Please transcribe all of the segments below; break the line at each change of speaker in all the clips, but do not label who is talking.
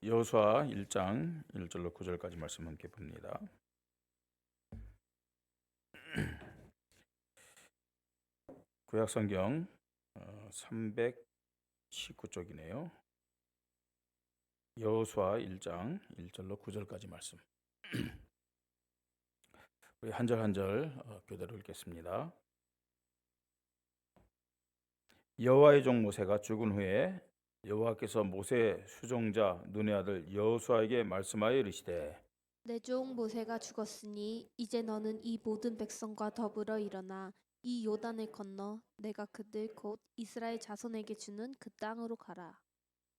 여호수아 1장 1절로 9절까지 말씀 함께 봅니다. 구약 성경 319쪽이네요. 여호수아 1장 1절로 9절까지 말씀. 우리 한 절 한 절 교대로 읽겠습니다. 여호와의 종 모세가 죽은 후에 여호와께서 모세의 수종자 눈의 아들 여호수아에게 말씀하여 이르시되
내 종 모세가 죽었으니 이제 너는 이 모든 백성과 더불어 일어나 이 요단을 건너 내가 그들 곧 이스라엘 자손에게 주는 그 땅으로 가라.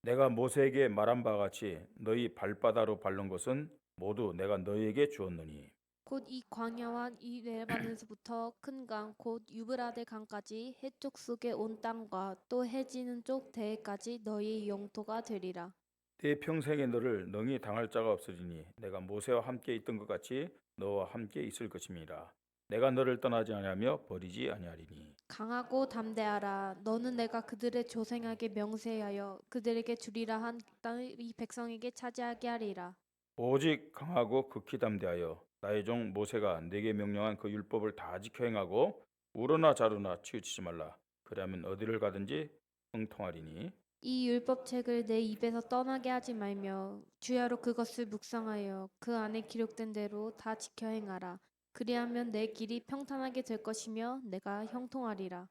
내가 모세에게 말한 바와 같이 너희 발바닥으로 밟는 것은 모두 내가 너희에게 주었느니
곧 이 광야와 이 레바논에서부터 큰 강 곧 유브라데 강까지 해쪽 속에 온 땅과 또 해지는 쪽 대해까지 너희의 영토가 되리라.
내 평생에 너를 능히 당할 자가 없으리니 내가 모세와 함께 있던 것 같이 너와 함께 있을 것임이라. 내가 너를 떠나지 아니하며 버리지 아니하리니.
강하고 담대하라. 너는 내가 그들의 조상에게 명세하여 그들에게 주리라 한 땅을 이 백성에게 차지하게 하리라.
오직 강하고 극히 담대하여 나의 종 모세가 내게 명령한 그 율법을 다 지켜 행하고 우러나 자르나 치우치지 말라. 그리하면 어디를 가든지 형통하리니.
이 율법책을 내 입에서 떠나게 하지 말며 주야로 그것을 묵상하여 그 안에 기록된 대로 다 지켜 행하라. 그리하면 내 길이 평탄하게 될 것이며 내가 형통하리라.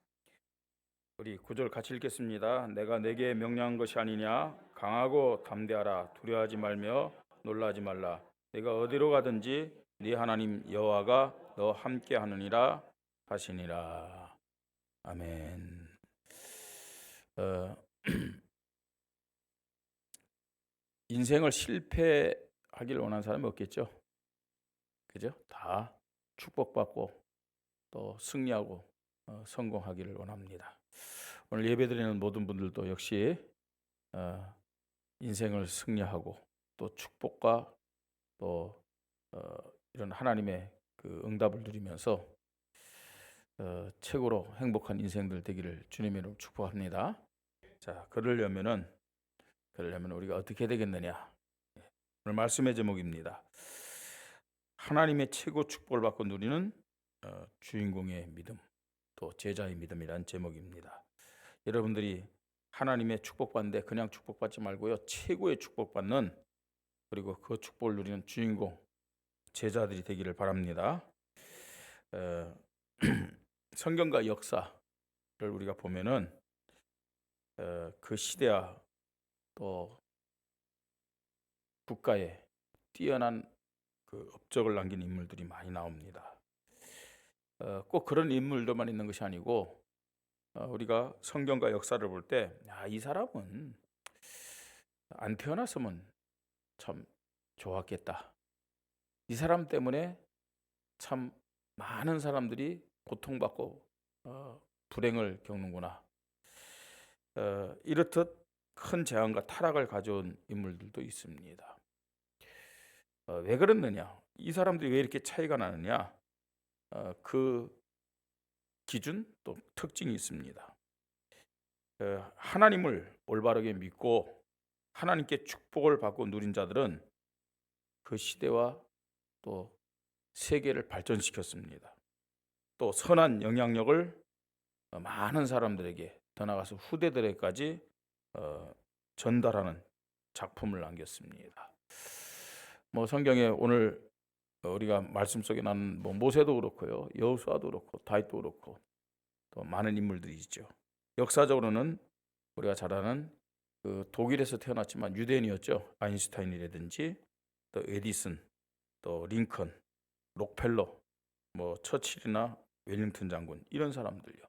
우리 9절 같이 읽겠습니다. 내가 내게 명령한 것이 아니냐. 강하고 담대하라. 두려워하지 말며 놀라지 말라. 내가 어디로 가든지 네 하나님 여호와가 너와 함께 하느니라 하시니라. 아멘. 인생을 실패하길 원하는 사람이 없겠죠. 그죠? 다 축복받고 또 승리하고 성공하기를 원합니다. 오늘 예배드리는 모든 분들도 역시 인생을 승리하고 또 축복과 또 이런 하나님의 그 응답을 누리면서 최고로 행복한 인생들 되기를 주님의 이름으로 축복합니다. 자, 그러려면 우리가 어떻게 되겠느냐? 오늘 말씀의 제목입니다. 하나님의 최고 축복을 받고 누리는 주인공의 믿음, 또 제자의 믿음이란 제목입니다. 여러분들이 하나님의 축복받는데 그냥 축복받지 말고요, 최고의 축복받는, 그리고 그 축복을 누리는 주인공 제자들이 되기를 바랍니다. 성경과 역사를 우리가 보면은 그 시대와 또 국가에 뛰어난 그 업적을 남긴 인물들이 많이 나옵니다. 꼭 그런 인물들만 있는 것이 아니고 우리가 성경과 역사를 볼 때 이 사람은 안 태어났으면 참 좋았겠다. 이 사람 때문에 참 많은 사람들이 고통받고 불행을 겪는구나. 이렇듯 큰 재앙과 타락을 가져온 인물들도 있습니다. 왜 그렇느냐? 이 사람들이 왜 이렇게 차이가 나느냐? 그 기준 또 특징이 있습니다. 하나님을 올바르게 믿고 하나님께 축복을 받고 누린 자들은 그 시대와 또 세계를 발전시켰습니다. 또 선한 영향력을 많은 사람들에게, 더 나아가서 후대들에게까지 전달하는 작품을 남겼습니다. 성경에 오늘 우리가 말씀 속에 나는 모세도 그렇고요, 여호수아도 그렇고 다윗도 그렇고 또 많은 인물들이 있죠. 역사적으로는 우리가 잘 아는 그 독일에서 태어났지만 유대인이었죠. 아인슈타인이라든지 또 에디슨, 또 링컨, 록펠러, 처칠이나 웰링턴 장군, 이런 사람들요.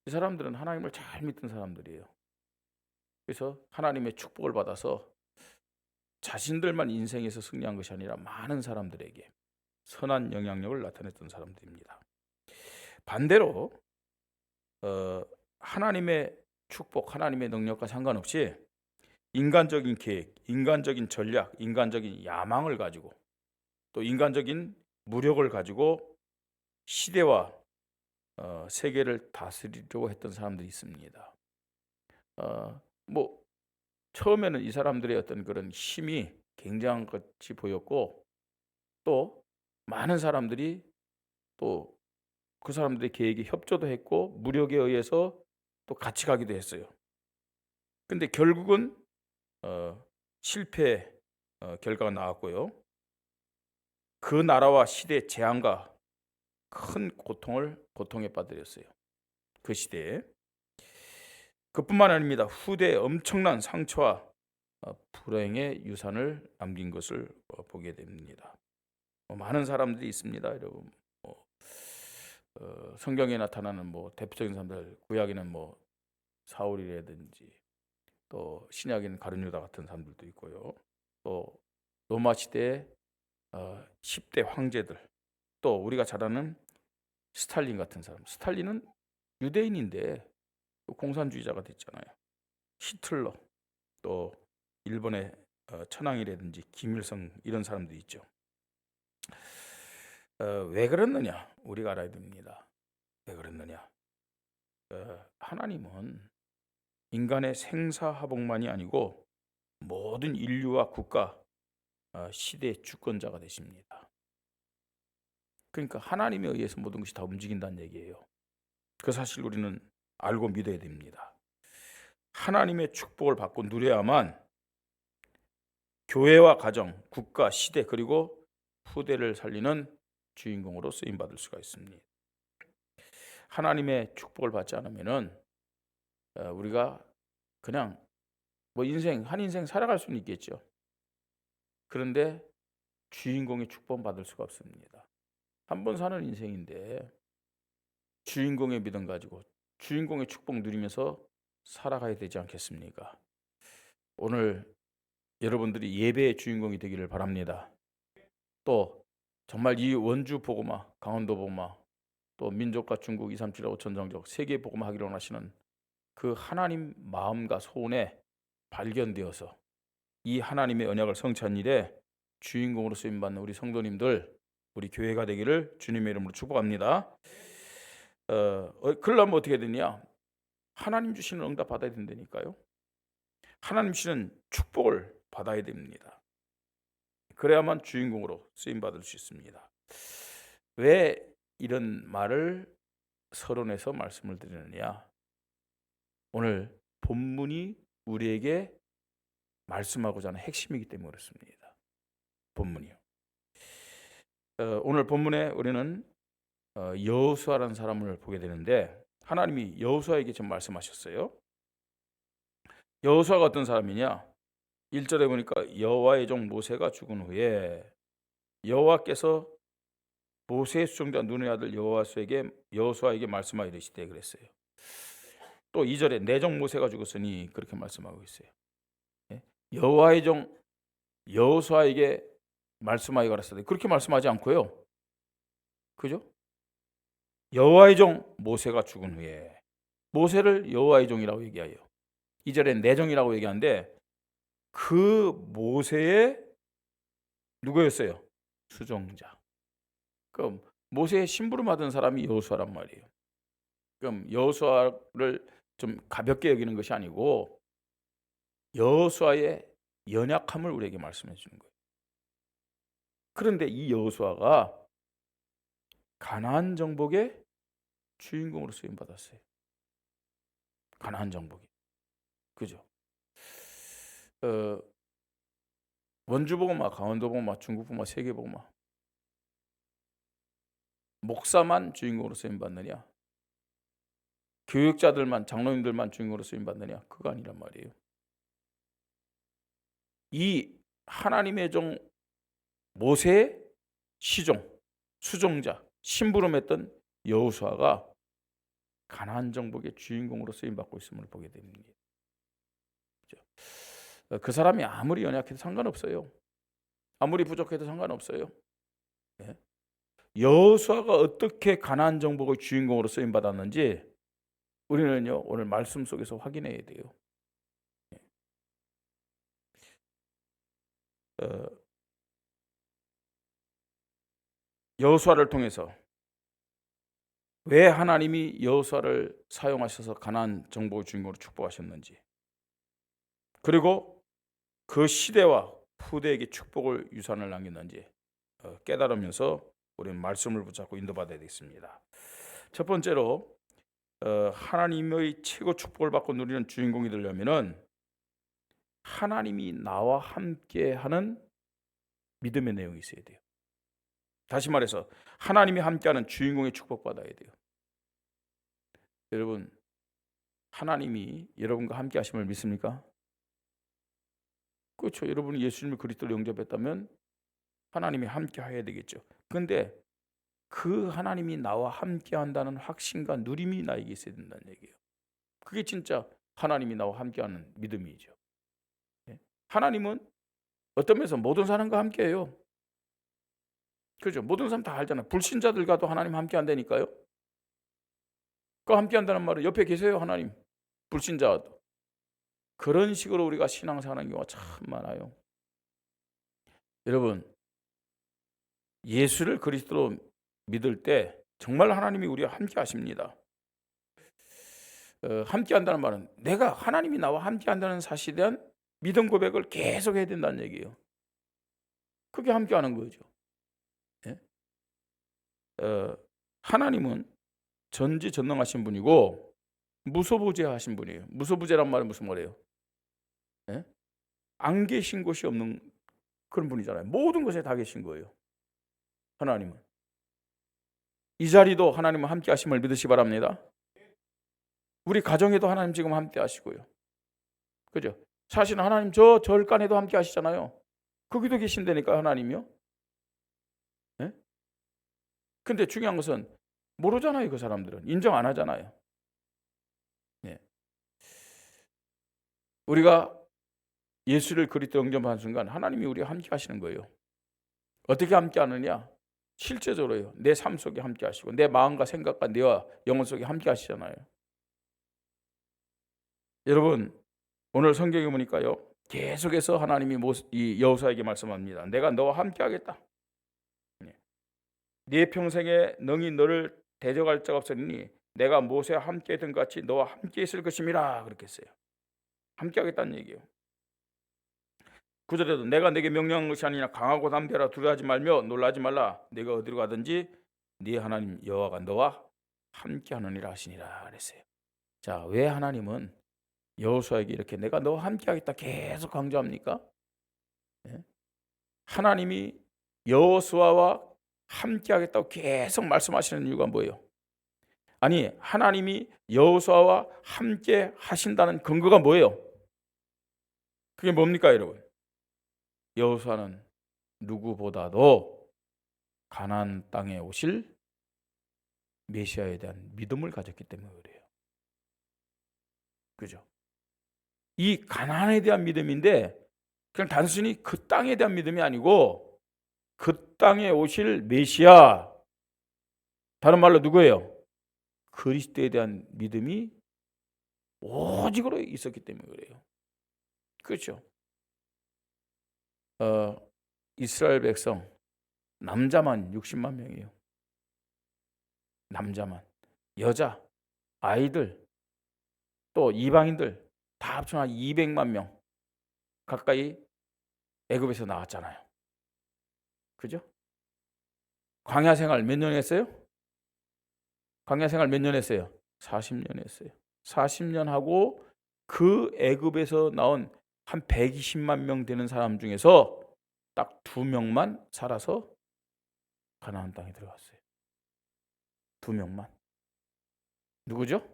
이 사람들은 하나님을 잘 믿던 사람들이에요. 그래서 하나님의 축복을 받아서 자신들만 인생에서 승리한 것이 아니라 많은 사람들에게 선한 영향력을 나타냈던 사람들입니다. 반대로 하나님의 축복, 하나님의 능력과 상관없이 인간적인 계획, 인간적인 전략, 인간적인 야망을 가지고 또 인간적인 무력을 가지고 시대와 세계를 다스리려고 했던 사람들이 있습니다. 처음에는 이 사람들의 어떤 그런 힘이 굉장한 것이 보였고, 또 많은 사람들이 또 그 사람들의 계획에 협조도 했고 무력에 의해서 또 같이 가기도 했어요. 근데 결국은 실패 결과가 나왔고요. 그 나라와 시대의 재앙과 큰 고통에 빠뜨렸어요. 그 시대에. 그뿐만 아닙니다. 후대에 엄청난 상처와 불행의 유산을 남긴 것을 보게 됩니다. 많은 사람들이 있습니다, 여러분. 성경에 나타나는 대표적인 사람들, 구약에는 사울이라든지, 또 신약에는 가룟유다 같은 사람들도 있고요. 또 로마 시대의 10대 황제들, 또 우리가 잘 아는 스탈린 같은 사람. 스탈린은 유대인인데 공산주의자가 됐잖아요. 히틀러, 또 일본의 천황이라든지 김일성, 이런 사람도 있죠. 왜 그랬느냐? 우리가 알아야 됩니다. 왜 그랬느냐? 하나님은 인간의 생사화복만이 아니고 모든 인류와 국가, 시대의 주권자가 되십니다. 그러니까 하나님에 의해서 모든 것이 다 움직인다는 얘기예요. 그 사실 우리는 알고 믿어야 됩니다. 하나님의 축복을 받고 누려야만 교회와 가정, 국가, 시대, 그리고 후대를 살리는 주인공으로 쓰임받을 수가 있습니다. 하나님의 축복을 받지 않으면은 우리가 그냥 한 인생 살아갈 수는 있겠죠. 그런데 주인공의 축복 받을 수가 없습니다. 한 번 사는 인생인데 주인공의 믿음 가지고 주인공의 축복 누리면서 살아가야 되지 않겠습니까? 오늘 여러분들이 예배의 주인공이 되기를 바랍니다. 또 정말 이 원주 복음화, 강원도 복음화, 또 민족과 중국 237 5천 정적 세계 복음화 하기로 원하시는 그 하나님 마음과 소원에 발견되어서 이 하나님의 언약을 성취한 일에 주인공으로 쓰임받는 우리 성도님들, 우리 교회가 되기를 주님의 이름으로 축복합니다. 그러려면 어떻게 되냐? 하나님 주시는 응답 받아야 된다니까요. 하나님 주시는 축복을 받아야 됩니다. 그래야만 주인공으로 쓰임받을 수 있습니다. 왜 이런 말을 서론에서 말씀을 드리느냐? 오늘 본문이 우리에게 말씀하고자 하는 핵심이기 때문에 그렇습니다. 본문이요. 오늘 본문에 우리는 여호수아라는 사람을 보게 되는데, 하나님이 여호수아에게 좀 말씀하셨어요. 여호수아가 어떤 사람이냐? 1절에 보니까 여호와의 종 모세가 죽은 후에 여호와께서 모세의 수종자 눈의 아들 여호수아에게 말씀하여 이르시되 그랬어요. 또 2절에 내 종 모세가 죽었으니 그렇게 말씀하고 있어요. 여호와의 종 여호수아에게 말씀하여 가라사대 그렇게 말씀하지 않고요. 그죠? 여호와의 종 모세가 죽은 후에 모세를 여호와의 종이라고 얘기해요. 2절에 내 종이라고 얘기하는데 그 모세의 누구였어요? 수종자. 그럼 모세의 심부름 받은 사람이 여호수아란 말이에요. 그럼 여호수아를 좀 가볍게 여기는 것이 아니고 여호수아의 연약함을 우리에게 말씀해 주는 거예요. 그런데 이 여호수아가 가나안 정복의 주인공으로 쓰임 받았어요. 가나안 정복이. 그죠? 원주 복음화, 강원도 복음화, 중국 복음화, 세계 복음화. 목사만 주인공으로 쓰임 받느냐? 교육자들만, 장로님들만 주인공으로 쓰임 받느냐? 그거 아니란 말이에요. 이 하나님의 종 모세의 시종, 수종자, 심부름했던 여호수아가 가나안 정복의 주인공으로 쓰임 받고 있음을 보게 됩니다. 그 사람이 아무리 연약해도 상관없어요. 아무리 부족해도 상관없어요. 여호수아가 어떻게 가나안 정복의 주인공으로 쓰임 받았는지 우리는요 오늘 말씀 속에서 확인해야 돼요. 여호수아를 통해서 왜 하나님이 여호수아를 사용하셔서 가나안 정복의 주인공으로 축복하셨는지, 그리고 그 시대와 후대에게 축복을 유산을 남겼는지 깨달으면서 우리는 말씀을 붙잡고 인도받아야 되겠습니다. 첫 번째로 하나님의 최고 축복을 받고 누리는 주인공이 되려면은 하나님이 나와 함께하는 믿음의 내용이 있어야 돼요. 다시 말해서 하나님이 함께하는 주인공의 축복받아야 돼요. 여러분, 하나님이 여러분과 함께 하심을 믿습니까? 그렇죠. 여러분이 예수님을 그리스도로 영접했다면 하나님이 함께 해야 되겠죠. 그런데 그 하나님이 나와 함께 한다는 확신과 누림이 나에게 있어야 된다는 얘기예요. 그게 진짜 하나님이 나와 함께하는 믿음이죠. 하나님은 어떤 면에서 모든 사람과 함께해요. 그렇죠. 모든 사람 다 알잖아요. 불신자들과도 하나님 함께 한다니까요. 그 함께 한다는 말은 옆에 계세요. 하나님. 불신자도. 그런 식으로 우리가 신앙생활하는 경우가 참 많아요. 여러분, 예수를 그리스도로 믿을 때 정말 하나님이 우리와 함께 하십니다. 함께 한다는 말은 내가 하나님이 나와 함께 한다는 사실에 대한 믿음 고백을 계속 해야 된다는 얘기예요. 그게 함께 하는 거죠. 예? 하나님은 전지전능하신 분이고 무소부재하신 분이에요. 무소부재란 말은 무슨 말이에요? 예? 안 계신 곳이 없는 그런 분이잖아요. 모든 것에 다 계신 거예요. 하나님은. 이 자리도 하나님은 함께 하심을 믿으시 바랍니다. 우리 가정에도 하나님 지금 함께 하시고요. 그죠? 사실은 하나님 저 절간에도 함께 하시잖아요. 거기도 계신다니까 하나님이요. 예? 근데 중요한 것은 모르잖아요. 그 사람들은 인정 안 하잖아요. 예. 우리가 예수를 그리스도 영접한 순간 하나님이 우리와 함께 하시는 거예요. 어떻게 함께 하느냐? 실제적으로요. 내 삶 속에 함께 하시고 내 마음과 생각과 뇌와 영혼 속에 함께 하시잖아요. 여러분, 오늘 성경에 보니까요. 계속해서 하나님이 이 여호수아에게 말씀합니다. 내가 너와 함께 하겠다. 네 평생에 능히 너를 대적할 자가 없으니 내가 모세와 함께 했던 것 같이 너와 함께 있을 것임이라 그렇게 했어요. 함께 하겠다는 얘기예요. 9절에도 내가 내게 명령한 것이 아니냐 강하고 담대하라 두려워하지 말며 놀라지 말라 내가 어디로 가든지 네 하나님 여호와가 너와 함께 하느니라 하시니라 그랬어요. 자, 왜 하나님은 여호수아에게 이렇게 내가 너와 함께 하겠다 계속 강조합니까? 예? 하나님이 여호수아와 함께 하겠다고 계속 말씀하시는 이유가 뭐예요? 아니, 하나님이 여호수아와 함께 하신다는 근거가 뭐예요? 그게 뭡니까, 여러분? 여호수아는 누구보다도 가나안 땅에 오실 메시아에 대한 믿음을 가졌기 때문에 그래요. 그죠? 이 가나안에 대한 믿음인데 그냥 단순히 그 땅에 대한 믿음이 아니고 그 땅에 오실 메시아, 다른 말로 누구예요? 그리스도에 대한 믿음이 오직으로 있었기 때문에 그래요. 그렇죠? 이스라엘 백성 남자만 60만 명이에요. 남자만. 여자, 아이들, 또 이방인들 다 합쳐서 200만 명 가까이 애굽에서 나왔잖아요. 그죠? 광야 생활 몇 년 했어요? 광야 생활 몇 년 했어요? 40년 했어요. 40년 하고 그 애굽에서 나온 한 120만 명 되는 사람 중에서 딱 2명만 살아서 가나안 땅에 들어갔어요. 2명만. 누구죠?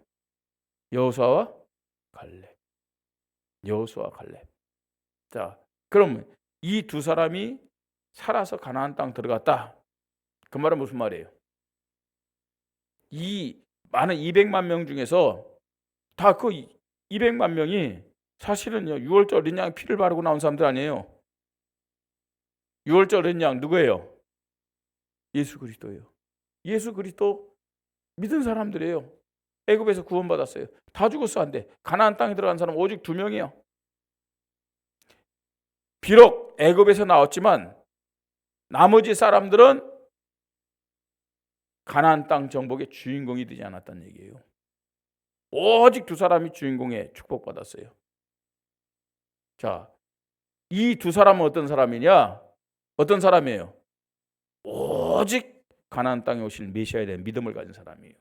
여호수아와 갈렙. 여호수아와 갈렙. 자, 그럼 이 두 사람이 살아서 가나안 땅 들어갔다. 그 말은 무슨 말이에요? 이 많은 200만 명 중에서 다 그 200만 명이 사실은요 6월절 어린 양 피를 바르고 나온 사람들 아니에요. 6월절 어린 양 누구예요? 예수 그리스도예요. 예수 그리스도 믿은 사람들이에요. 애굽에서 구원받았어요. 다 죽었어 안 돼. 가나안 땅에 들어간 사람 오직 2명이에요. 비록 애굽에서 나왔지만 나머지 사람들은 가나안 땅 정복의 주인공이 되지 않았다는 얘기예요. 오직 2 사람이 주인공의 축복받았어요. 자, 이 두 사람은 어떤 사람이냐? 어떤 사람이에요? 오직 가나안 땅에 오실 메시아에 대한 믿음을 가진 사람이에요.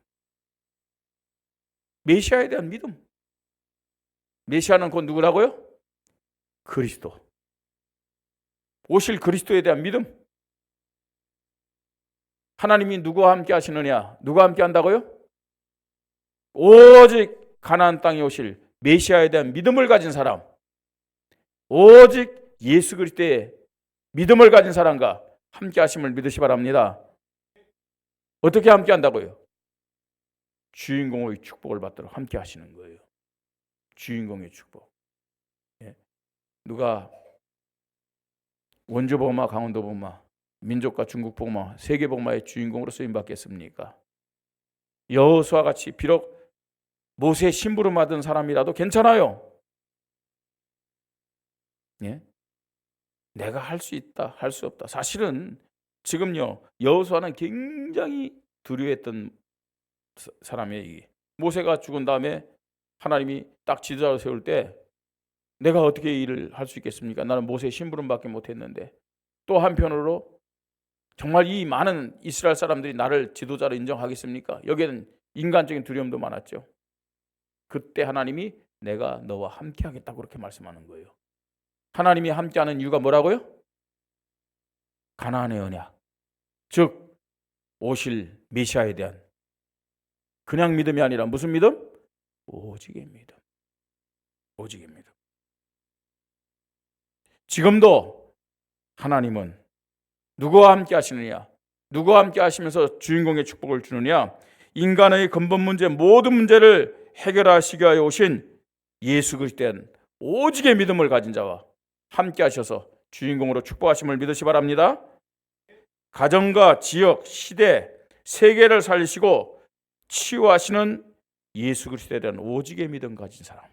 메시아에 대한 믿음. 메시아는 곧 누구라고요? 그리스도. 오실 그리스도에 대한 믿음. 하나님이 누구와 함께 하시느냐? 누가 함께 한다고요? 오직 가나안 땅에 오실 메시아에 대한 믿음을 가진 사람. 오직 예수 그리스도의 믿음을 가진 사람과 함께 하심을 믿으시 바랍니다. 어떻게 함께 한다고요? 주인공의 축복을 받도록 함께 하시는 거예요. 주인공의 축복. 누가 원주복마, 강원도복마, 민족과 중국복마, 세계복마의 주인공으로 쓰임 받겠습니까? 여호수아 같이 비록 모세 심부름 받은 사람이라도 괜찮아요. 내가 할 수 있다, 할 수 없다. 사실은 지금요, 여호수아는 굉장히 두려워했던 사람이에요. 모세가 죽은 다음에 하나님이 딱 지도자로 세울 때 내가 어떻게 일을 할 수 있겠습니까? 나는 모세 심부름밖에 못했는데. 또 한편으로 정말 이 많은 이스라엘 사람들이 나를 지도자로 인정하겠습니까? 여기에는 인간적인 두려움도 많았죠. 그때 하나님이 내가 너와 함께 하겠다고 그렇게 말씀하는 거예요. 하나님이 함께하는 이유가 뭐라고요? 가나안의 언약, 즉 오실 메시아에 대한 그냥 믿음이 아니라 무슨 믿음? 오직의 믿음. 오직의 믿음. 지금도 하나님은 누구와 함께 하시느냐? 누구와 함께 하시면서 주인공의 축복을 주느냐? 인간의 근본 문제, 모든 문제를 해결하시기 위하여 오신 예수 그리스도에 대한 오직의 믿음을 가진 자와 함께 하셔서 주인공으로 축복하심을 믿으시 바랍니다. 가정과 지역, 시대, 세계를 살리시고 치유하시는 예수 그리스도에 대한 오직의 믿음 가진 사람.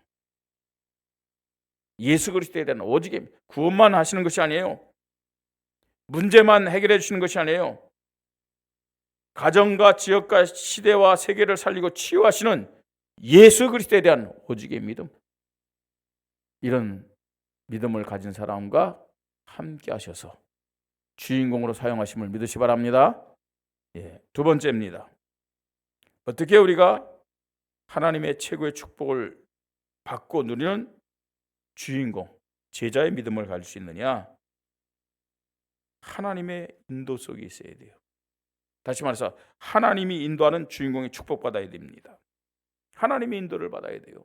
예수 그리스도에 대한 오직의 구원만 하시는 것이 아니에요. 문제만 해결해 주시는 것이 아니에요. 가정과 지역과 시대와 세계를 살리고 치유하시는 예수 그리스도에 대한 오직의 믿음. 이런 믿음을 가진 사람과 함께 하셔서 주인공으로 사용하심을 믿으시 바랍니다. 두 번째입니다. 어떻게 우리가 하나님의 최고의 축복을 받고 누리는 주인공, 제자의 믿음을 가질 수 있느냐? 하나님의 인도 속에 있어야 돼요. 다시 말해서 하나님이 인도하는 주인공의 축복받아야 됩니다. 하나님의 인도를 받아야 돼요.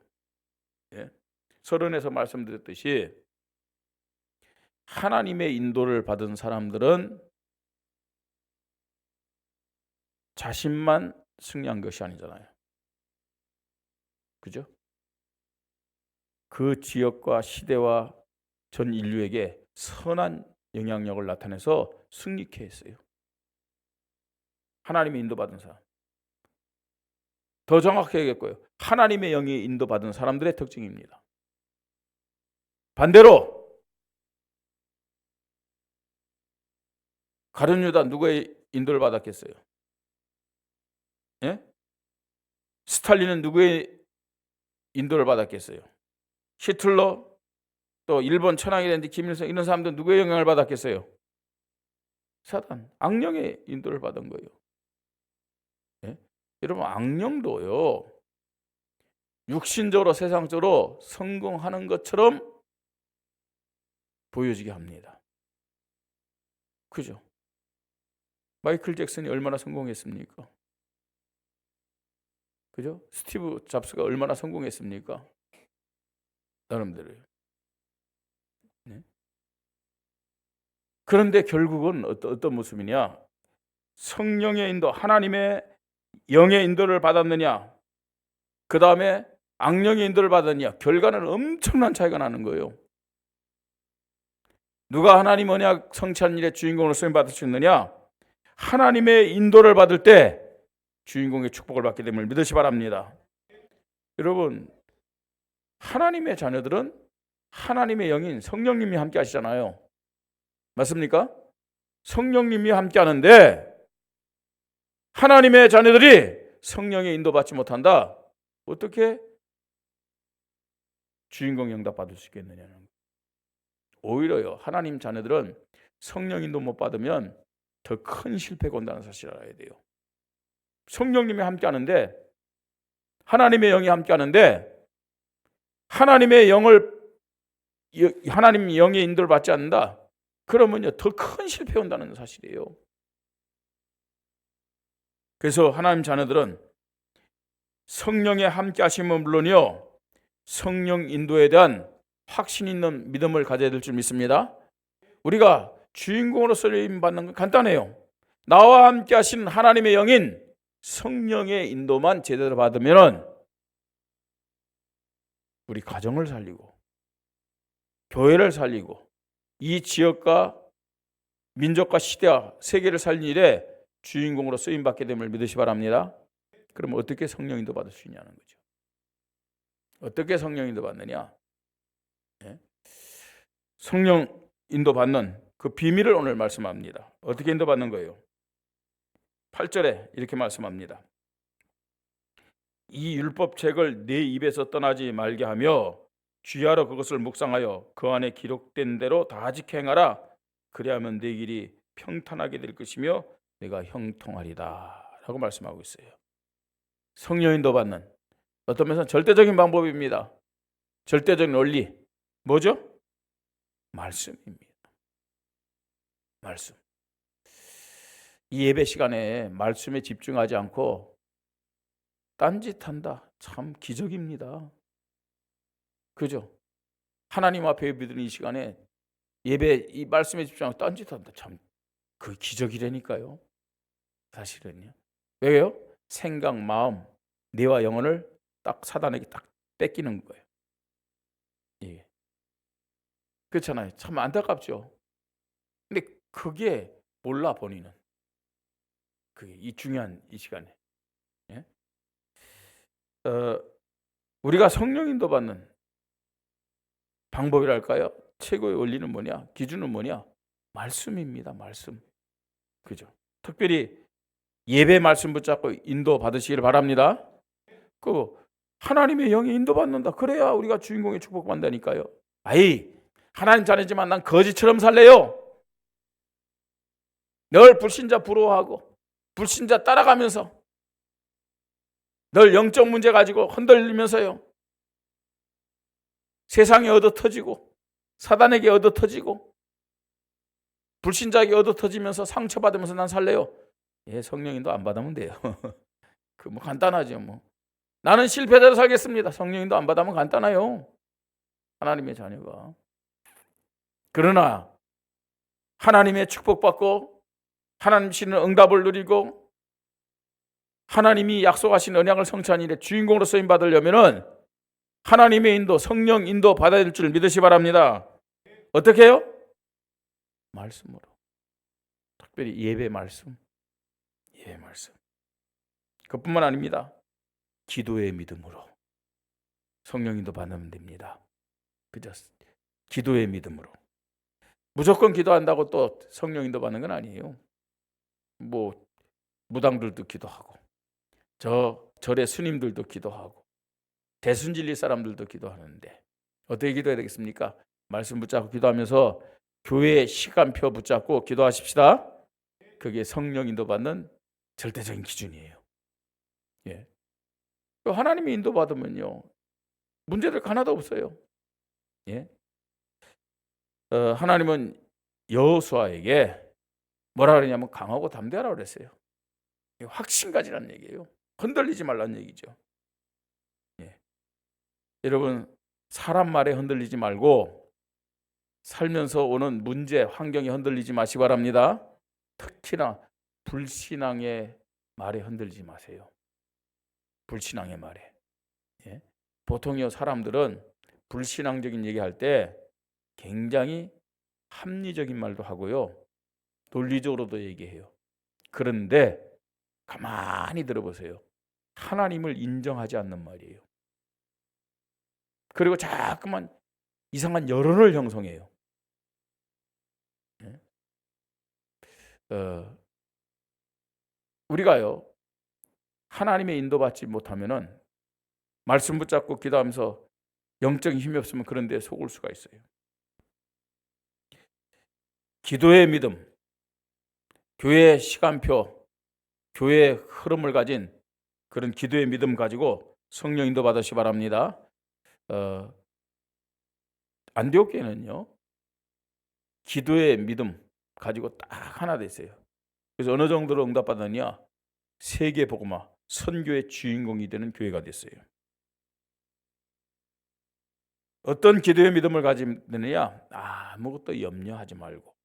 서론에서 말씀드렸듯이 하나님의 인도를 받은 사람들은 자신만 승리한 것이 아니잖아요. 그죠? 그 지역과 시대와 전 인류에게 선한 영향력을 나타내서 승리케 했어요. 하나님의 인도받은 사람. 더 정확하게 얘기했고요. 하나님의 영이 인도받은 사람들의 특징입니다. 반대로 가룟 유다 누구의 인도를 받았겠어요? 스탈린은 누구의 인도를 받았겠어요? 히틀러, 또 일본 천황이 된 김일성, 이런 사람들은 누구의 영향을 받았겠어요? 사단, 악령의 인도를 받은 거예요. 여러분, 악령도요, 육신적으로 세상적으로 성공하는 것처럼 보여지게 합니다. 그죠? 마이클 잭슨이 얼마나 성공했습니까? 그죠? 스티브 잡스가 얼마나 성공했습니까? 나름대로요. 그런데 결국은 어떤 모습이냐? 성령의 인도, 하나님의 영의 인도를 받았느냐? 그 다음에 악령의 인도를 받았느냐? 결과는 엄청난 차이가 나는 거예요. 누가 하나님 언약 성취한 일의 주인공으로 쓰임받을 수 있느냐? 하나님의 인도를 받을 때 주인공의 축복을 받게 됨을 믿으시 바랍니다. 여러분, 하나님의 자녀들은 하나님의 영인 성령님이 함께 하시잖아요. 맞습니까? 성령님이 함께 하는데 하나님의 자녀들이 성령의 인도받지 못한다. 어떻게 주인공 응답 받을 수 있겠느냐는 거예요. 오히려요, 하나님 자녀들은 성령 인도 못 받으면 더 큰 실패가 온다는 사실을 알아야 돼요. 성령님이 함께 하는데, 하나님의 영이 함께 하는데, 하나님 영의 인도를 받지 않는다, 그러면요 더 큰 실패가 온다는 사실이에요. 그래서 하나님 자녀들은 성령의 함께 하심은 물론이요, 성령 인도에 대한 확신 있는 믿음을 가져야 될 줄 믿습니다. 우리가 주인공으로 쓰임 받는 건 간단해요. 나와 함께 하신 하나님의 영인 성령의 인도만 제대로 받으면 우리 가정을 살리고 교회를 살리고 이 지역과 민족과 시대와 세계를 살린 일에 주인공으로 쓰임 받게 됨을 믿으시 바랍니다. 그럼 어떻게 성령 인도 받을 수 있냐는 거죠. 어떻게 성령 인도 받느냐? 성령 인도 받는 그 비밀을 오늘 말씀합니다. 어떻게 인도 받는 거예요? 8절에 이렇게 말씀합니다. 이 율법책을 내 입에서 떠나지 말게 하며 주의하러 그것을 묵상하여 그 안에 기록된 대로 다 지켜 행하라. 그리하면 내 길이 평탄하게 될 것이며 내가 형통하리다 라고 말씀하고 있어요. 성령 인도 받는 어떤 면에서는 절대적인 방법입니다. 절대적인 원리 뭐죠? 말씀입니다. 말씀. 이 예배 시간에 말씀에 집중하지 않고 딴짓한다, 참 기적입니다. 그죠? 하나님 앞에 예배드리는 이 시간에 예배 이 말씀에 집중하고 딴짓한다, 참 그 기적이라니까요. 사실은요. 왜요? 생각, 마음, 뇌와 영혼을 딱 사단에게 딱 뺏기는 거예요. 예. 그렇잖아요. 참 안타깝죠. 근데 그게 몰라 본인은. 그게 이 중요한 이 시간에. 예? 우리가 성령 인도 받는 방법이랄까요? 최고의 원리는 뭐냐? 기준은 뭐냐? 말씀입니다. 말씀. 그죠? 특별히 예배 말씀 붙잡고 인도 받으시길 바랍니다. 그 하나님의 영이 인도 받는다. 그래야 우리가 주인공의 축복 받는다니까요. 아이, 하나님 자녀지만 난 거지처럼 살래요. 늘 불신자 부러워하고 불신자 따라가면서 늘 영적 문제 가지고 흔들리면서요. 세상에 얻어 터지고 사단에게 얻어 터지고 불신자에게 얻어 터지면서 상처받으면서 난 살래요. 예, 성령인도 안 받으면 돼요. 그 뭐 간단하죠. 뭐 나는 실패자로 살겠습니다. 성령인도 안 받으면 간단해요. 하나님의 자녀가. 그러나 하나님의 축복받고 하나님 주시는 응답을 누리고 하나님이 약속하신 언약을 성취한 일에 주인공으로 쓰임 받으려면은 하나님의 인도, 성령 인도 받아야 될 줄 믿으시 바랍니다. 어떻게 해요? 말씀으로. 특별히 예배 말씀. 예배 말씀. 그뿐만 아닙니다. 기도의 믿음으로 성령 인도 받으면 됩니다. 그죠? 기도의 믿음으로. 무조건 기도한다고 또 성령 인도 받는 건 아니에요. 뭐 무당들도 기도하고 절의 스님들도 기도하고 대순진리 사람들도 기도하는데 어떻게 기도해야 되겠습니까? 말씀 붙잡고 기도하면서 교회의 시간표 붙잡고 기도하십시다. 그게 성령 인도 받는 절대적인 기준이에요. 예. 하나님이 인도 받으면요 문제될 거 하나도 없어요. 예. 하나님은 여호수아에게 뭐라 그러냐면 강하고 담대하라고 그랬어요. 확신 가지라는 얘기예요. 흔들리지 말라는 얘기죠. 예. 여러분 사람 말에 흔들리지 말고 살면서 오는 문제, 환경에 흔들리지 마시기 바랍니다. 특히나 불신앙의 말에 흔들리지 마세요. 불신앙의 말에. 예. 보통요 사람들은 불신앙적인 얘기할 때 굉장히 합리적인 말도 하고요. 논리적으로도 얘기해요. 그런데 가만히 들어보세요. 하나님을 인정하지 않는 말이에요. 그리고 자꾸만 이상한 여론을 형성해요. 우리가요 하나님의 인도받지 못하면은 말씀 붙잡고 기도하면서 영적인 힘이 없으면 그런 데 속을 수가 있어요. 기도의 믿음, 교회의 시간표, 교회의 흐름을 가진 그런 기도의 믿음 가지고 성령 인도 받으시 바랍니다. 안디옥 교회는요, 기도의 믿음 가지고 딱 하나 됐어요. 그래서 어느 정도로 응답받았냐? 세계 복음화, 선교의 주인공이 되는 교회가 됐어요. 어떤 기도의 믿음을 가지느냐? 아무것도 염려하지 말고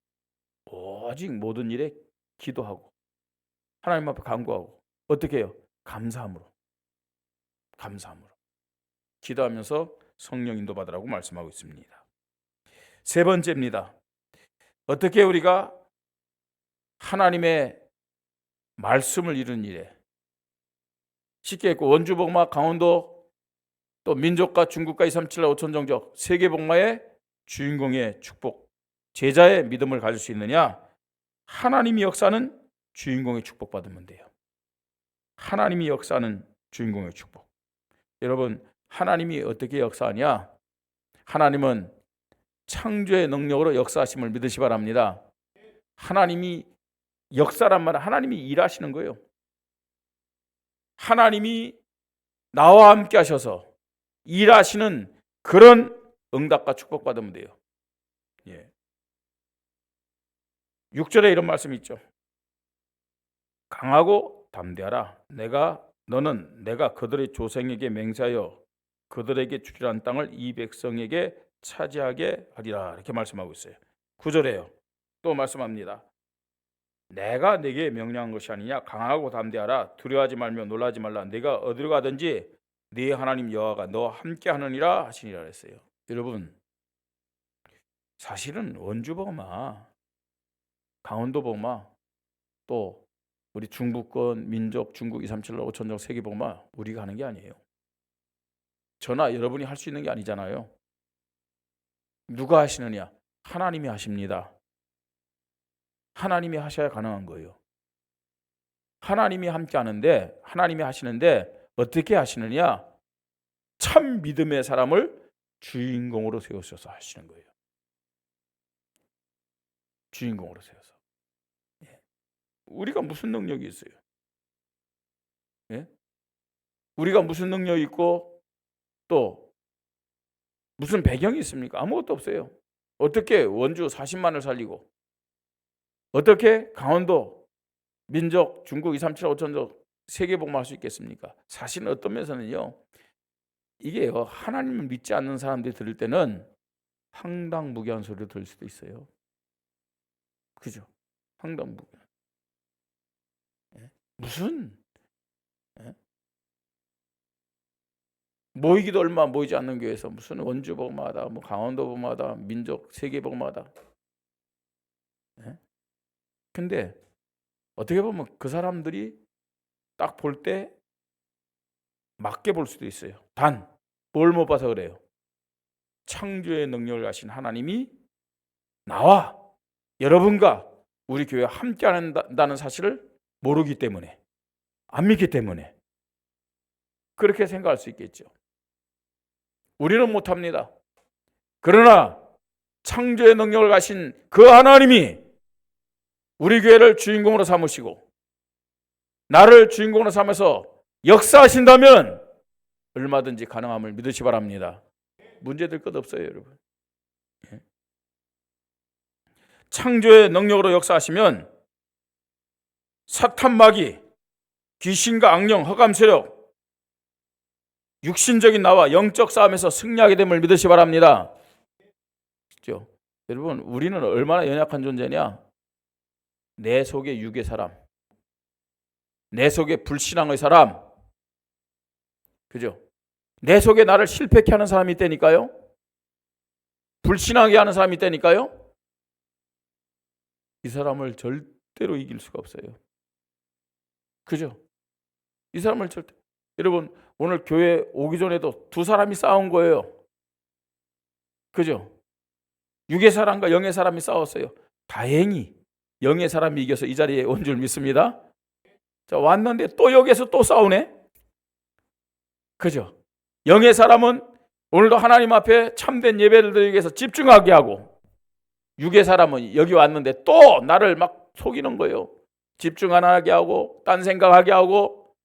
오직 모든 일에 기도하고 하나님 앞에 간구하고 어떻게 해요? 감사함으로 기도하면서 성령 인도 받으라고 말씀하고 있습니다. 세 번째입니다. 어떻게 우리가 하나님의 말씀을 이루는 일에 쉽게 했고 원주복마, 강원도 또 민족과 중국과 237 5천정적 세계복마의 주인공의 축복, 제자의 믿음을 가질 수 있느냐? 하나님이 역사하는 주인공의 축복 받으면 돼요. 하나님이 역사하는 주인공의 축복. 여러분, 하나님이 어떻게 역사하냐? 하나님은 창조의 능력으로 역사하심을 믿으시 바랍니다. 하나님이 역사란 말은 하나님이 일하시는 거예요. 하나님이 나와 함께 하셔서 일하시는 그런 응답과 축복 받으면 돼요. 6절에 이런 말씀이 있죠. 강하고 담대하라. 너는 내가 그들의 조상에게 맹세하여 그들에게 주리란 땅을 이 백성에게 차지하게 하리라. 이렇게 말씀하고 있어요. 9절에요. 또 말씀합니다. 내가 네게 명령한 것이 아니냐. 강하고 담대하라. 두려워하지 말며 놀라지 말라. 네가 어디로 가든지 네 하나님 여호와가 너와 함께 하느니라 하시니라 했어요. 여러분, 사실은 원주복마, 강원도복마, 또 우리 중부권 민족 중국 237 5천정 세계복마 우리가 하는 게 아니에요. 저나 여러분이 할 수 있는 게 아니잖아요. 누가 하시느냐? 하나님이 하십니다. 하나님이 하셔야 가능한 거예요. 하나님이 함께 하는데, 하나님이 하시는데 어떻게 하시느냐? 참 믿음의 사람을 주인공으로 세우셔서 하시는 거예요. 주인공으로 세워서. 우리가 무슨 능력이 있어요? 우리가 무슨 능력이 있고 또 무슨 배경이 있습니까? 아무것도 없어요. 어떻게 원주 40만을 살리고 어떻게 강원도 민족 중국 237 5천족 세계복음할 수 있겠습니까? 사실은 어떤 면에서는요, 이게 하나님을 믿지 않는 사람들이 들을 때는 황당무계한 소리를 들을 수도 있어요. 그죠? 황당무계한. 무슨 모이기도 얼마 모이지 않는 교회에서 무슨 원주복음하다, 뭐 강원도복음하다, 민족 세계복음하다. 근데 어떻게 보면 그 사람들이 딱 볼 때 맞게 볼 수도 있어요. 단, 뭘 못 봐서 그래요? 창조의 능력을 가신 하나님이 나와 여러분과 우리 교회와 함께 한다는 사실을 모르기 때문에, 안 믿기 때문에 그렇게 생각할 수 있겠죠. 우리는 못합니다. 그러나 창조의 능력을 가신 그 하나님이 우리 교회를 주인공으로 삼으시고 나를 주인공으로 삼아서 역사하신다면 얼마든지 가능함을 믿으시 바랍니다. 문제될 것 없어요, 여러분. 창조의 능력으로 역사하시면 사탄 마귀, 귀신과 악령, 흑암 세력, 육신적인 나와 영적 싸움에서 승리하게 됨을 믿으시 바랍니다. 그렇죠? 여러분, 우리는 얼마나 연약한 존재냐? 내 속에 육의 사람, 내 속에 불신앙의 사람, 그죠? 내 속에 나를 실패케 하는 사람이 있다니까요. 불신하게 하는 사람이 있다니까요. 이 사람을 절대로 이길 수가 없어요. 그죠? 이 사람을 절대. 여러분, 오늘 교회 오기 전에도 두 사람이 싸운 거예요. 그죠? 육의 사람과 영의 사람이 싸웠어요. 다행히 영의 사람이 이겨서 이 자리에 온 줄 믿습니다. 자, 왔는데 또 여기에서 또 싸우네. 그죠? 영의 사람은 오늘도 하나님 앞에 참된 예배를 드리기 위해서 집중하게 하고, 육의 사람은 여기 왔는데 또 나를 막 속이는 거예요. 집중 안 하게 하고 딴 생각하게 하고.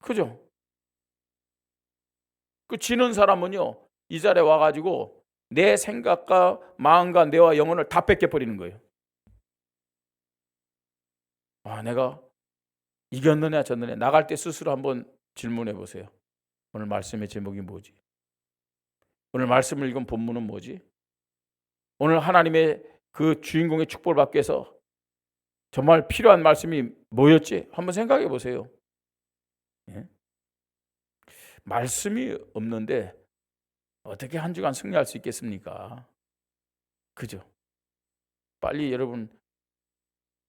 그죠? 그 지는 사람은요, 이 자리에 와가지고 내 생각과 마음과 뇌와 영혼을 다 뺏겨버리는 거예요. 내가 이겼느냐 졌느냐. 나갈 때 스스로 한번 질문해 보세요. 오늘 말씀의 제목이 뭐지? 오늘 말씀을 읽은 본문은 뭐지? 오늘 하나님의 그 주인공의 축복을 받기 위해서 정말 필요한 말씀이 뭐였지? 한번 생각해 보세요. 예? 말씀이 없는데 어떻게 한 주간 승리할 수 있겠습니까? 그죠? 빨리 여러분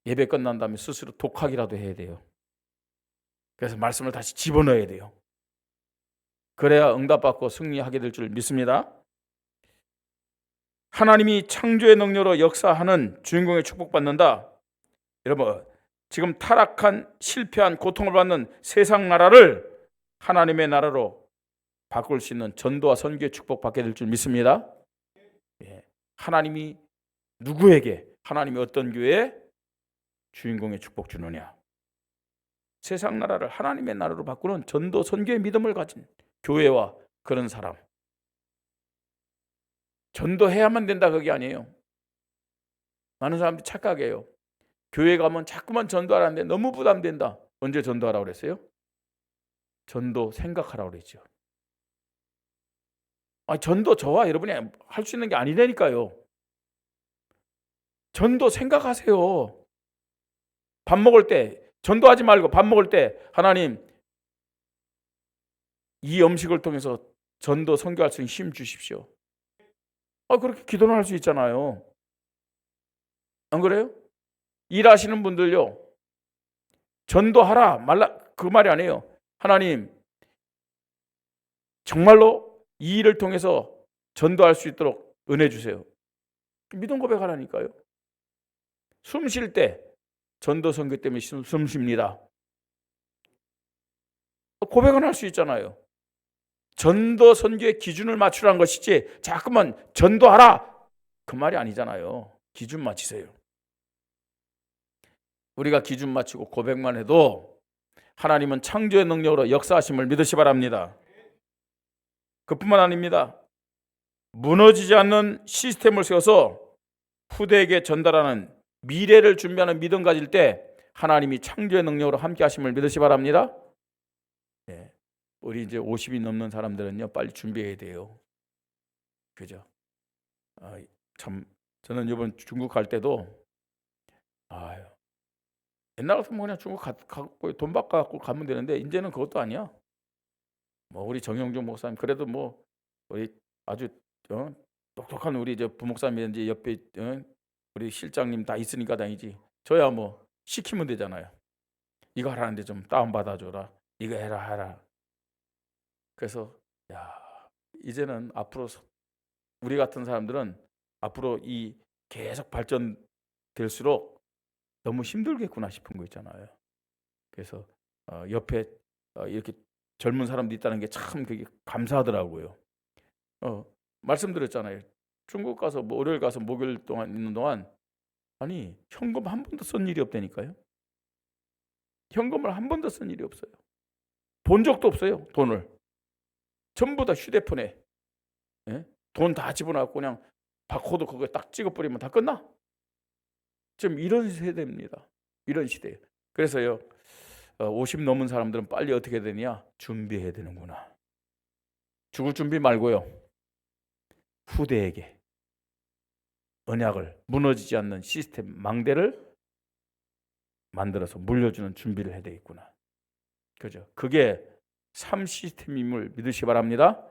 예배 끝난 다음에 스스로 독학이라도 해야 돼요. 그래서 말씀을 다시 집어넣어야 돼요. 그래야 응답받고 승리하게 될 줄 믿습니다. 하나님이 창조의 능력으로 역사하는 주인공의 축복받는다. 여러분, 지금 타락한 실패한 고통을 받는 세상 나라를 하나님의 나라로 바꿀 수 있는 전도와 선교의 축복받게 될 줄 믿습니다. 하나님이 누구에게, 하나님이 어떤 교회에 주인공의 축복 주느냐. 세상 나라를 하나님의 나라로 바꾸는 전도 선교의 믿음을 가진 교회와 그런 사람. 전도해야만 된다 그게 아니에요. 많은 사람들이 착각해요. 교회 가면 자꾸만 전도하라는데 너무 부담된다. 언제 전도하라고 그랬어요? 전도 생각하라고 그랬죠. 전도 저와 여러분이 할 수 있는 게 아니라니까요. 전도 생각하세요. 밥 먹을 때 전도하지 말고 밥 먹을 때 하나님 이 음식을 통해서 전도 선교할 수 있는 힘 주십시오. 그렇게 기도는 할 수 있잖아요. 안 그래요? 일하시는 분들요. 전도하라 말라 그 말이 아니에요. 하나님 정말로 이 일을 통해서 전도할 수 있도록 은혜 주세요. 믿음 고백하라니까요. 숨 쉴 때 전도 선교 때문에 숨 쉽니다. 고백은 할 수 있잖아요. 전도 선교의 기준을 맞추라는 것이지 자꾸만 전도하라 그 말이 아니잖아요. 기준 맞추세요. 우리가 기준 맞추고 고백만 해도 하나님은 창조의 능력으로 역사하심을 믿으시 바랍니다. 그뿐만 아닙니다. 무너지지 않는 시스템을 세워서 후대에게 전달하는 미래를 준비하는 믿음 가질 때 하나님이 창조의 능력으로 함께 하심을 믿으시 바랍니다. 우리 이제 50이 넘는 사람들은요 빨리 준비해야 돼요. 그죠? 참 저는 이번 중국 갈 때도 옛날 같으면 그냥 중국 갖고 돈 바꿔 가면 되는데 이제는 그것도 아니야. 우리 정영종 목사님 그래도 우리 아주 똑똑한 우리 부목사님이든지 옆에 우리 실장님 다 있으니까 다행이지. 저야 시키면 되잖아요. 이거 하라는데 좀 다운 받아줘라. 이거 해라. 그래서 이제는 앞으로 우리 같은 사람들은 앞으로 이 계속 발전될수록 너무 힘들겠구나 싶은 거 있잖아요. 그래서 옆에 이렇게 젊은 사람도 있다는 게 참 그게 감사하더라고요. 말씀드렸잖아요. 중국 가서 월요일 가서 목요일 동안 있는 동안 현금 한 번도 쓴 일이 없다니까요. 현금을 한 번도 쓴 일이 없어요. 본 적도 없어요. 돈을 전부 다 휴대폰에 돈 다 집어넣고 그냥 바코드 그거에 딱 찍어버리면 다 끝나. 지금 이런 세대입니다. 이런 시대예요. 그래서요 50 넘은 사람들은 빨리 어떻게 되냐 준비해야 되는구나. 죽을 준비 말고요 후대에게 언약을 무너지지 않는 시스템 망대를 만들어서 물려주는 준비를 해야 되겠구나. 그죠? 그게 삶 시스템임을 믿으시 바랍니다.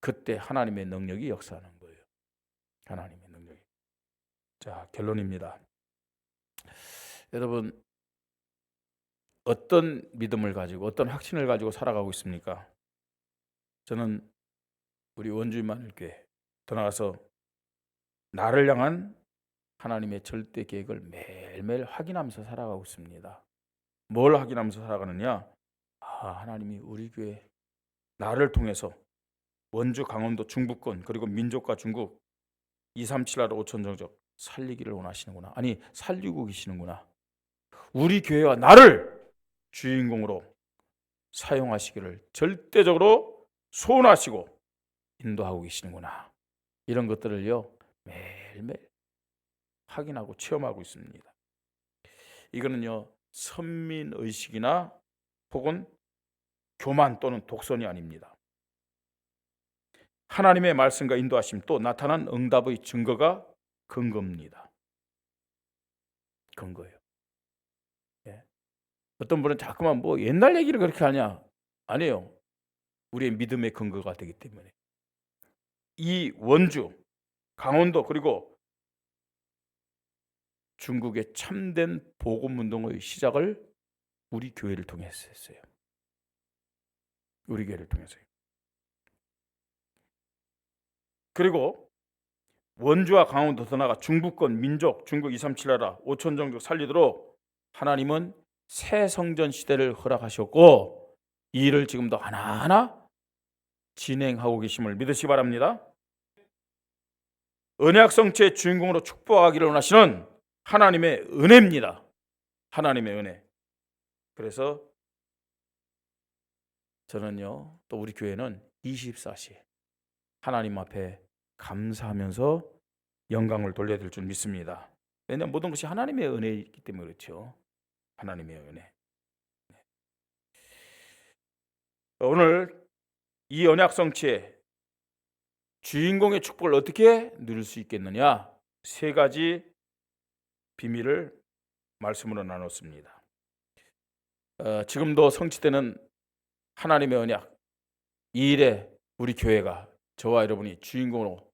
그때 하나님의 능력이 역사하는 거예요. 하나님의 능력이. 자, 결론입니다. 여러분 어떤 믿음을 가지고 어떤 확신을 가지고 살아가고 있습니까? 저는 우리 원주민만일교회 더 나아가서 나를 향한 하나님의 절대 계획을 매일매일 확인하면서 살아가고 있습니다. 뭘 확인하면서 살아가느냐? 하나님이 우리 교회 나를 통해서 원주, 강원도, 중부권 그리고 민족과 중국 237 나라 5천 종족 살리기를 원하시는구나. 아니 살리고 계시는구나. 우리 교회와 나를 주인공으로 사용하시기를 절대적으로 소원하시고 인도하고 계시는구나. 이런 것들을요 매일매일 확인하고 체험하고 있습니다. 이거는요 선민의식이나 혹은 교만 또는 독선이 아닙니다. 하나님의 말씀과 인도하심 또 나타난 응답의 증거가 근거입니다. 근거예요. 예. 어떤 분은 자꾸만 뭐 옛날 얘기를 그렇게 하냐? 아니에요. 우리의 믿음의 근거가 되기 때문에. 이 원주, 강원도 그리고 중국의 참된 복음운동의 시작을 우리 교회를 통해서 했어요. 우리 교회를 통해서요. 그리고 원주와 강원도 더 나아가 중부권 민족 중국 237 나라 5천 종족 살리도록 하나님은 새 성전 시대를 허락하셨고 이 일을 지금도 하나하나 진행하고 계심을 믿으시기 바랍니다. 언약 성취의 주인공으로 축복하기를 원하시는 하나님의 은혜입니다. 하나님의 은혜. 그래서 저는요 또 우리 교회는 24시 하나님 앞에 감사하면서 영광을 돌려야 될 줄 믿습니다. 왜냐하면 모든 것이 하나님의 은혜이기 때문에 그렇죠. 하나님의 은혜. 오늘 이 언약 성취의 주인공의 축복을 어떻게 누릴 수 있겠느냐? 세 가지 비밀을 말씀으로 나눴습니다. 지금도 성취되는 하나님의 언약 이 일에 우리 교회가 저와 여러분이 주인공으로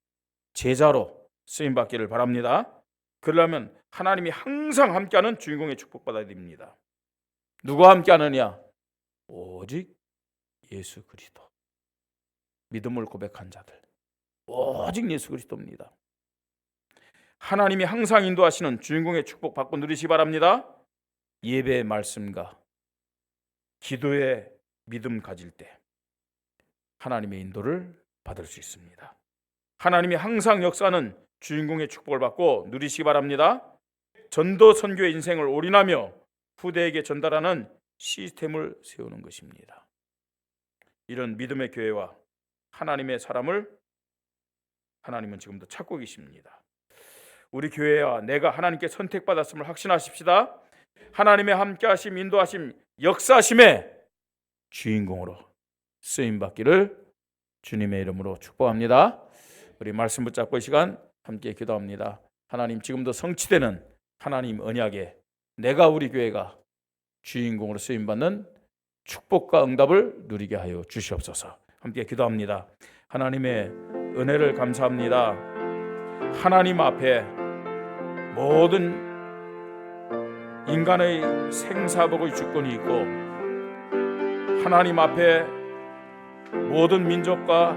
제자로 쓰임받기를 바랍니다. 그러려면 하나님이 항상 함께하는 주인공의 축복받아야 됩니다. 누가 함께하느냐? 오직 예수 그리스도. 믿음을 고백한 자들 오직 예수 그리스도입니다. 하나님이 항상 인도하시는 주인공의 축복 받고 누리시기 바랍니다. 예배의 말씀과 기도의 믿음 가질 때 하나님의 인도를 받을 수 있습니다. 하나님이 항상 역사하는 주인공의 축복을 받고 누리시기 바랍니다. 전도 선교의 인생을 올인하며 후대에게 전달하는 시스템을 세우는 것입니다. 이런 믿음의 교회와 하나님의 사람을 하나님은 지금도 찾고 계십니다. 우리 교회와 내가 하나님께 선택받았음을 확신하십시다. 하나님의 함께하심, 인도하심, 역사하심의 주인공으로 쓰임받기를 주님의 이름으로 축복합니다. 우리 말씀 붙잡고 이 시간 함께 기도합니다. 하나님 지금도 성취되는 하나님 언약에 내가 우리 교회가 주인공으로 쓰임받는 축복과 응답을 누리게 하여 주시옵소서. 함께 기도합니다. 하나님의 은혜를 감사합니다. 하나님 앞에 모든 인간의 생사복의 주권이 있고 하나님 앞에 모든 민족과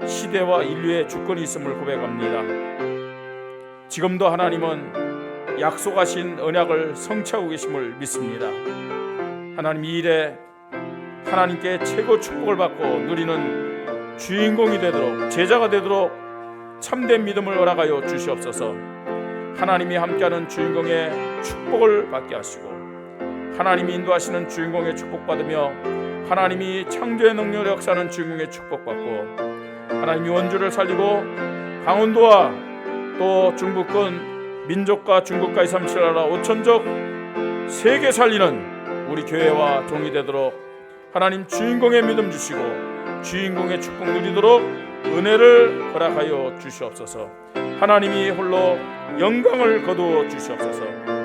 시대와 인류의 주권이 있음을 고백합니다. 지금도 하나님은 약속하신 언약을 성취하고 계심을 믿습니다. 하나님 이 일에 하나님께 최고 축복을 받고 누리는 주인공이 되도록 제자가 되도록 참된 믿음을 허락하여 주시옵소서. 하나님이 함께하는 주인공의 축복을 받게 하시고 하나님이 인도하시는 주인공의 축복받으며 하나님이 창조의 능력을 역사하는 주인공의 축복받고 하나님이 원주를 살리고 강원도와 또 중부권 민족과 중국과 237 나라 5천족 세계 살리는 우리 교회와 종이 되도록 하나님 주인공의 믿음 주시고 주인공의 축복 누리도록 은혜를 허락하여 주시옵소서. 하나님이 홀로 영광을 거두어 주시옵소서.